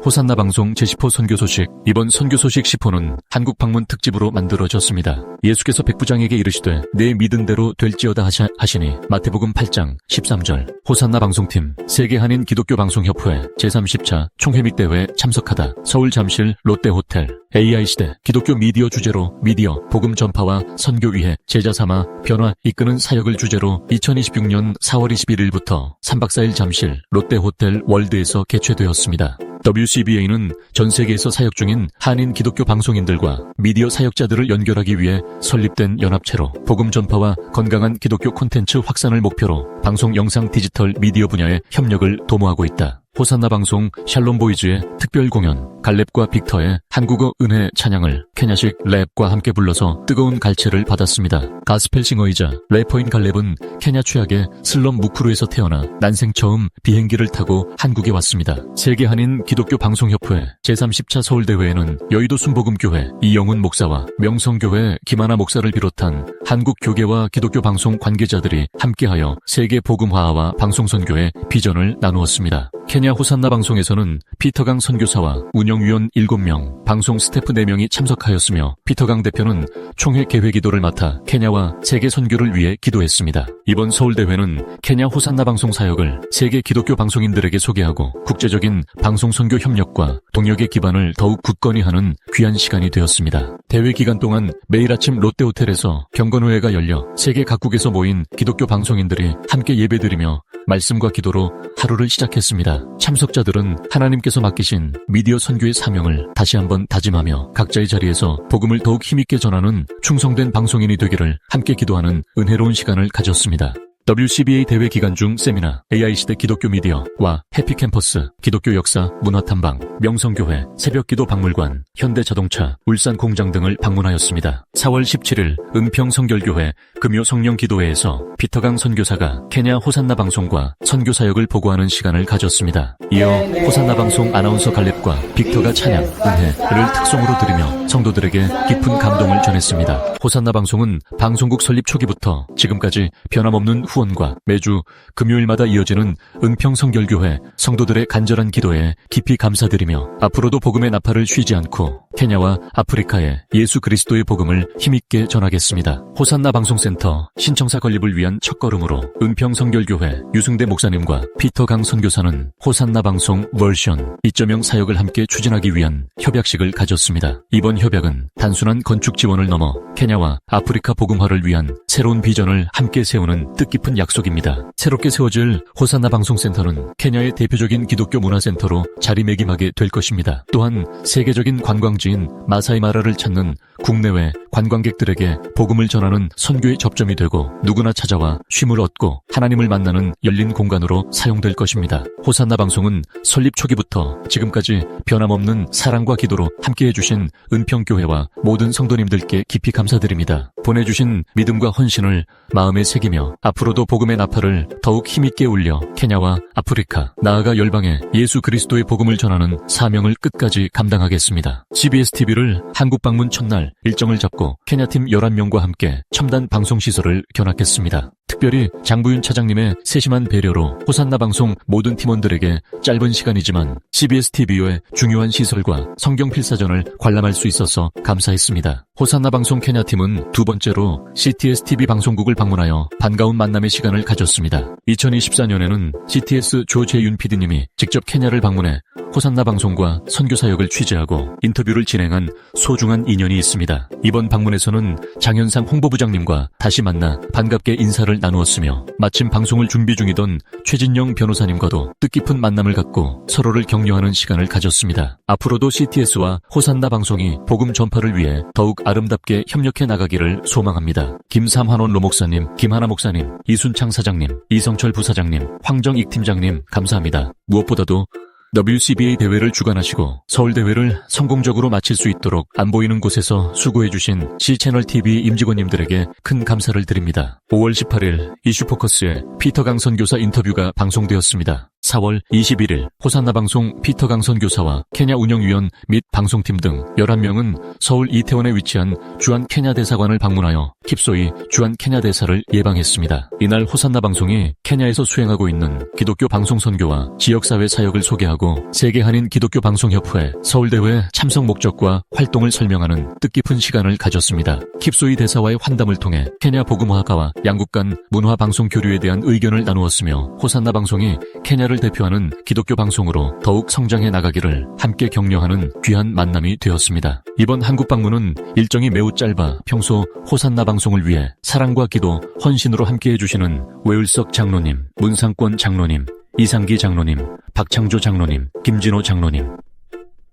호산나 방송 제10호 선교 소식. 이번 선교 소식 10호는 한국 방문 특집으로 만들어졌습니다. 예수께서 백부장에게 이르시되 내 믿은 대로 될지어다 하시니 마태복음 8장 13절. 호산나 방송팀 세계 한인 기독교 방송협회 제30차 총회 및 대회에 참석하다. 서울 잠실 롯데호텔 AI시대 기독교 미디어 주제로 미디어 복음 전파와 선교위해 제자 삼아 변화 이끄는 사역을 주제로 2026년 4월 21일부터 3박 4일 잠실 롯데호텔 월드에서 개최되었습니다. WCBA는 전 세계에서 사역 중인 한인 기독교 방송인들과 미디어 사역자들을 연결하기 위해 설립된 연합체로 복음 전파와 건강한 기독교 콘텐츠 확산을 목표로 방송 영상 디지털 미디어 분야의 협력을 도모하고 있다. 호산나 방송 샬롬 보이즈의 특별 공연 갈렙과 빅터의 한국어 은혜 찬양을 케냐식 랩과 함께 불러서 뜨거운 갈채를 받았습니다. 가스펠 싱어이자 래퍼인 갈렙은 케냐 최악의 슬럼 무쿠루에서 태어나 난생 처음 비행기를 타고 한국에 왔습니다. 세계 한인 기독교 방송협회 제30차 서울대회에는 여의도 순복음교회 이영훈 목사와 명성교회 김하나 목사를 비롯한 한국 교계와 기독교 방송 관계자들이 함께하여 세계 복음화와 방송선교의 비전을 나누었습니다. 케냐 호산나 방송에서는 피터강 선교사와 운영위원 7명, 방송 스태프 4명이 참석하였으며 피터강 대표는 총회 개회 기도를 맡아 케냐와 세계 선교를 위해 기도했습니다. 이번 서울대회는 케냐 호산나 방송 사역을 세계 기독교 방송인들에게 소개하고 국제적인 방송 선교 협력과 동역의 기반을 더욱 굳건히 하는 귀한 시간이 되었습니다. 대회 기간 동안 매일 아침 롯데호텔에서 경건회회가 열려 세계 각국에서 모인 기독교 방송인들이 함께 예배드리며 말씀과 기도로 하루를 시작했습니다. 참석자들은 하나님께서 맡기신 미디어 선교의 사명을 다시 한번 다짐하며 각자의 자리에서 복음을 더욱 힘있게 전하는 충성된 방송인이 되기를 함께 기도하는 은혜로운 시간을 가졌습니다. WCBA 대회 기간 중 세미나, AI시대 기독교 미디어와 해피캠퍼스, 기독교 역사, 문화탐방, 명성교회, 새벽기도 박물관, 현대자동차, 울산공장 등을 방문하였습니다. 4월 17일 은평성결교회 금요성령기도회에서 피터강 선교사가 케냐 호산나 방송과 선교사역을 보고하는 시간을 가졌습니다. 이어 호산나 방송 아나운서 갈렙과 빅터가 찬양, 은혜를 특송으로 들으며 성도들에게 깊은 감동을 전했습니다. 호산나 방송은 방송국 설립 초기부터 지금까지 변함없는 후원과 매주 금요일마다 이어지는 은평성결교회 성도들의 간절한 기도에 깊이 감사드리며 앞으로도 복음의 나팔을 쉬지 않고 케냐와 아프리카에 예수 그리스도의 복음을 힘있게 전하겠습니다. 호산나 방송센터 신청사 건립을 위한 첫걸음으로 은평성결교회 유승대 목사님과 피터강 선교사는 호산나 방송 버전 2.0 사역을 함께 추진하기 위한 협약식을 가졌습니다. 이번 협약은 단순한 건축 지원을 넘어 케냐와 아프리카 복음화를 위한 새로운 비전을 함께 세우는 뜻깊은 약속입니다. 새롭게 세워질 호산나 방송센터는 케냐의 대표적인 기독교 문화센터로 자리매김하게 될 것입니다. 또한 세계적인 관광지인 마사이마라를 찾는 국내외 관광객들에게 복음을 전하는 선교의 접점이 되고 누구나 찾아와 쉼을 얻고 하나님을 만나는 열린 공간으로 사용될 것입니다. 호산나 방송은 설립 초기부터 지금까지 변함없는 사랑과 기도로 함께해 주신 은평교회와 모든 성도님들께 깊이 감사드립니다. 보내주신 믿음과 헌신을 마음에 새기며 앞으로도 복음의 나팔을 더욱 힘있게 울려 케냐와 아프리카, 나아가 열방에 예수 그리스도의 복음을 전하는 사명을 끝까지 감당하겠습니다. CBSTV를 한국 방문 첫날 일정을 잡고 케냐팀 11명과 함께 첨단 방송시설을 견학했습니다. 특별히 장부윤 차장님의 세심한 배려로 호산나 방송 모든 팀원들에게 짧은 시간이지만 CBSTV의 중요한 시설과 성경 필사전을 관람할 수 있어서 감사했습니다. 호산나 방송 케냐팀은 두 번째로 CTS-TV 방송국을 방문하여 반가운 만남의 시간을 가졌습니다. 2024년에는 CTS 조재윤 PD님이 직접 케냐를 방문해 호산나 방송과 선교사역을 취재하고 인터뷰를 진행한 소중한 인연이 있습니다. 이번 방문에서는 장현상 홍보부장님과 다시 만나 반갑게 인사를 나누었으며 마침 방송을 준비 중이던 최진영 변호사님과도 뜻깊은 만남을 갖고 서로를 격려하는 시간을 가졌습니다. 앞으로도 CTS와 호산나 방송이 복음 전파를 위해 더욱 아름답게 협력해 나가기를 소망합니다. 김삼환원 로목사님, 김하나 목사님, 이순창 사장님, 이성철 부사장님, 황정익 팀장님 감사합니다. 무엇보다도 WCBA 대회를 주관하시고 서울대회를 성공적으로 마칠 수 있도록 안 보이는 곳에서 수고해주신 C채널TV 임직원님들에게 큰 감사를 드립니다. 5월 18일 이슈포커스의 피터강 선교사 인터뷰가 방송되었습니다. 4월 21일 호산나 방송 피터 강 선교사와 케냐 운영위원 및 방송팀 등 11명은 서울 이태원에 위치한 주한 케냐 대사관을 방문하여 킵소이 주한 케냐 대사를 예방했습니다. 이날 호산나 방송이 케냐에서 수행하고 있는 기독교 방송 선교와 지역사회 사역을 소개하고 세계 한인 기독교 방송협회 서울대회 참석 목적과 활동을 설명하는 뜻깊은 시간을 가졌습니다. 킵소이 대사와의 환담을 통해 케냐 복음화가와 양국 간 문화 방송 교류에 대한 의견을 나누었으며 호산나 방송이 케냐를 대표하는 기독교 방송으로 더욱 성장해 나가기를 함께 격려하는 귀한 만남이 되었습니다. 이번 한국 방문은 일정이 매우 짧아 평소 호산나 방송을 위해 사랑과 기도, 헌신으로 함께해 주시는 외을석 장로님, 문상권 장로님, 이상기 장로님, 박창조 장로님, 김진호 장로님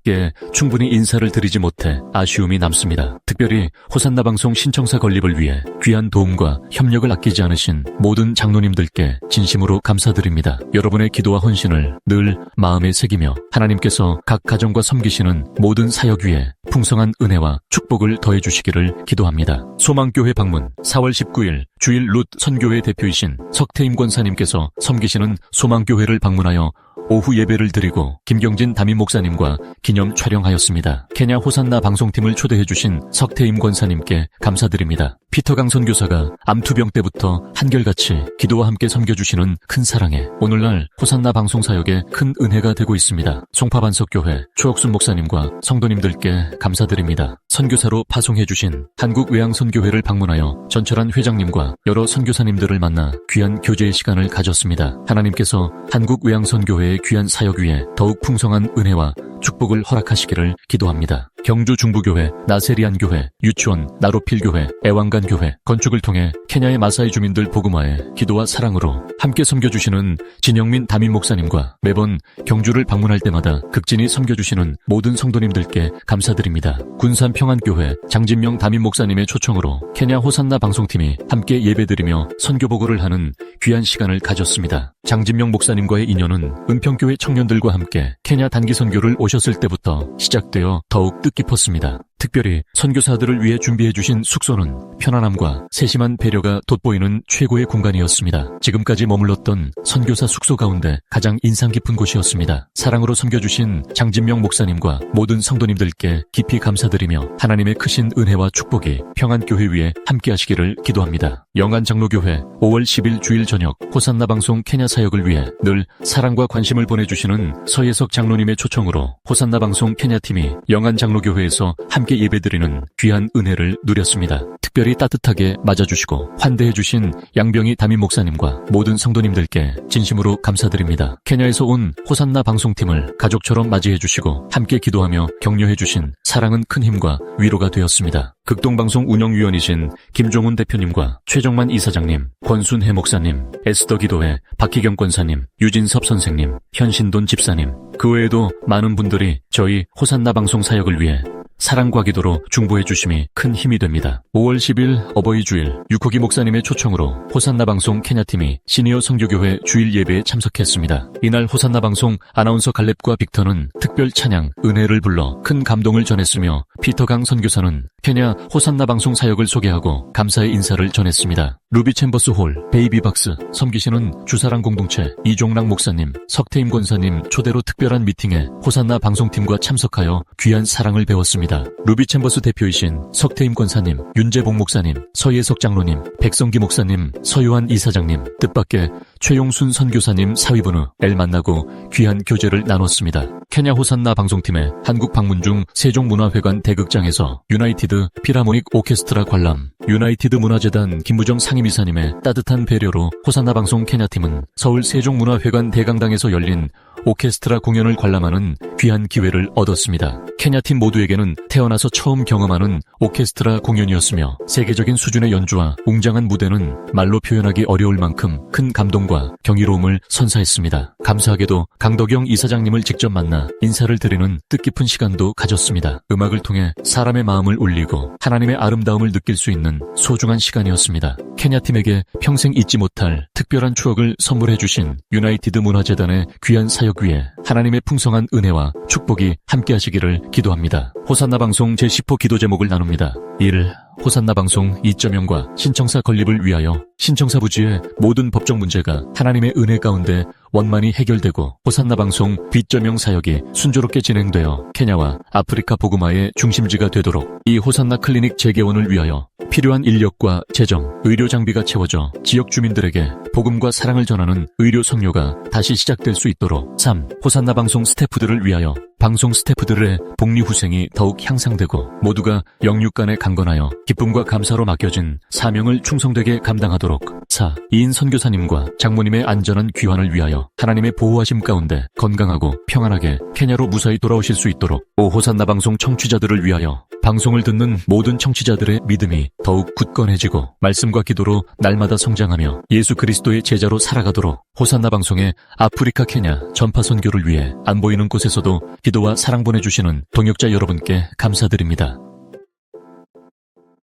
께 충분히 인사를 드리지 못해 아쉬움이 남습니다. 특별히 호산나 방송 신청사 건립을 위해 귀한 도움과 협력을 아끼지 않으신 모든 장로님들께 진심으로 감사드립니다. 여러분의 기도와 헌신을 늘 마음에 새기며 하나님께서 각 가정과 섬기시는 모든 사역 위에 풍성한 은혜와 축복을 더해 주시기를 기도합니다. 소망교회 방문 4월 19일 주일 룻 선교회 대표이신 석태임 권사님께서 섬기시는 소망교회를 방문하여 오후 예배를 드리고 김경진 담임 목사님과 기념 촬영하였습니다. 케냐 호산나 방송팀을 초대해주신 석태임 권사님께 감사드립니다. 피터 강 선교사가 암투병 때부터 한결같이 기도와 함께 섬겨주시는 큰 사랑에 오늘날 호산나 방송 사역에 큰 은혜가 되고 있습니다. 송파반석교회 추억순 목사님과 성도님들께 감사드립니다. 선교사로 파송해주신 한국외항선교회를 방문하여 전철한 회장님과 여러 선교사님들을 만나 귀한 교제의 시간을 가졌습니다. 하나님께서 한국외항선교회의 귀한 사역 위에 더욱 풍성한 은혜와 축복을 허락하시기를 기도합니다. 경주 중부교회, 나세리안교회, 유치원, 나로필교회, 애왕간교회 건축을 통해 케냐의 마사이 주민들 복음화에 기도와 사랑으로 함께 섬겨주시는 진영민 담임 목사님과 매번 경주를 방문할 때마다 극진히 섬겨주시는 모든 성도님들께 감사드립니다. 군산평안교회 장진명 담임 목사님의 초청으로 케냐 호산나 방송팀이 함께 예배드리며 선교보고를 하는 귀한 시간을 가졌습니다. 장진명 목사님과의 인연은 은평교회 청년들과 함께 케냐 단기 선교를 오셨을 때부터 시작되어 더욱 뜻깊었습니다. 특별히 선교사들을 위해 준비해주신 숙소는 편안함과 세심한 배려가 돋보이는 최고의 공간이었습니다. 지금까지 머물렀던 선교사 숙소 가운데 가장 인상 깊은 곳이었습니다. 사랑으로 섬겨주신 장진명 목사님과 모든 성도님들께 깊이 감사드리며 하나님의 크신 은혜와 축복이 평안교회 위에 함께하시기를 기도합니다. 영안장로교회 5월 10일 주일 저녁 호산나 방송 케냐 사역을 위해 늘 사랑과 관심을 보내주시는 서예석 장로님의 초청으로 호산나 방송 케냐팀이 영안장로교회에서 함께 예배드리는 귀한 은혜를 누렸습니다. 특별히 따뜻하게 맞아주시고 환대해주신 양병희 담임 목사님과 모든 성도님들께 진심으로 감사드립니다. 케냐에서 온 호산나 방송팀을 가족처럼 맞이해주시고 함께 기도하며 격려해주신 사랑은 큰 힘과 위로가 되었습니다. 극동방송 운영위원이신 김종훈 대표님과 최정만 이사장님, 권순혜 목사님, 에스더 기도회 박희경 권사님, 유진섭 선생님, 현신돈 집사님, 그 외에도 많은 분들이 저희 호산나 방송 사역을 위해 사랑과 기도로 중보해 주심이 큰 힘이 됩니다. 5월 10일 어버이 주일 유코기 목사님의 초청으로 호산나 방송 케냐팀이 시니어 선교교회 주일 예배에 참석했습니다. 이날 호산나 방송 아나운서 갈렙과 빅터는 특별 찬양 은혜를 불러 큰 감동을 전했으며 피터 강 선교사는 케냐 호산나 방송 사역을 소개하고 감사의 인사를 전했습니다. 루비 챔버스 홀 베이비박스 섬기시는 주사랑 공동체 이종락 목사님, 석태임 권사님 초대로 특별한 미팅에 호산나 방송팀과 참석하여 귀한 사랑을 배웠습니다. 루비 챔버스 대표이신 석태임 권사님, 윤재봉 목사님, 서예석 장로님, 백성기 목사님, 서요한 이사장님, 뜻밖의 최용순 선교사님 사위분을 만나고 귀한 교제를 나눴습니다. 케냐 호산나 방송팀의 한국 방문 중 세종문화회관 대극장에서 유나이티드 피라모닉 오케스트라 관람, 유나이티드 문화재단 김무정 상임이사님의 따뜻한 배려로 호산나 방송 케냐팀은 서울 세종문화회관 대강당에서 열린 오케스트라 공연을 관람하는 귀한 기회를 얻었습니다. 케냐팀 모두에게는 태어나서 처음 경험하는 오케스트라 공연이었으며 세계적인 수준의 연주와 웅장한 무대는 말로 표현하기 어려울 만큼 큰 감동과 경이로움을 선사했습니다. 감사하게도 강덕영 이사장님을 직접 만나 인사를 드리는 뜻깊은 시간도 가졌습니다. 음악을 통해 사람의 마음을 울리고 하나님의 아름다움을 느낄 수 있는 소중한 시간이었습니다. 케냐팀에게 평생 잊지 못할 특별한 추억을 선물해 주신 유나이티드 문화재단의 귀한 사역 위에 하나님의 풍성한 은혜와 축복이 함께하시기를 기도합니다. 호산나 방송 제10호 기도 제목을 나눕니다. 1. 호산나 방송 2.0과 신청사 건립을 위하여 신청사 부지의 모든 법적 문제가 하나님의 은혜 가운데 원만히 해결되고 호산나 방송 B.0 사역이 순조롭게 진행되어 케냐와 아프리카 복음화의 중심지가 되도록 이 호산나 클리닉 재개원을 위하여 필요한 인력과 재정, 의료 장비가 채워져 지역 주민들에게 복음과 사랑을 전하는 의료 성료가 다시 시작될 수 있도록 3. 호산나 방송 스태프들을 위하여 방송 스태프들의 복리 후생이 더욱 향상되고 모두가 영육 간에 강건하여 기쁨과 감사로 맡겨진 사명을 충성되게 감당하도록 4. 이인 선교사님과 장모님의 안전한 귀환을 위하여 하나님의 보호하심 가운데 건강하고 평안하게 케냐로 무사히 돌아오실 수 있도록 5. 호산나 방송 청취자들을 위하여 방송을 듣는 모든 청취자들의 믿음이 더욱 굳건해지고 말씀과 기도로 날마다 성장하며 예수 그리스도의 제자로 살아가도록 호산나 방송의 아프리카 케냐 전파 선교를 위해 안 보이는 곳에서도 기도와 사랑 보내주시는 동역자 여러분께 감사드립니다.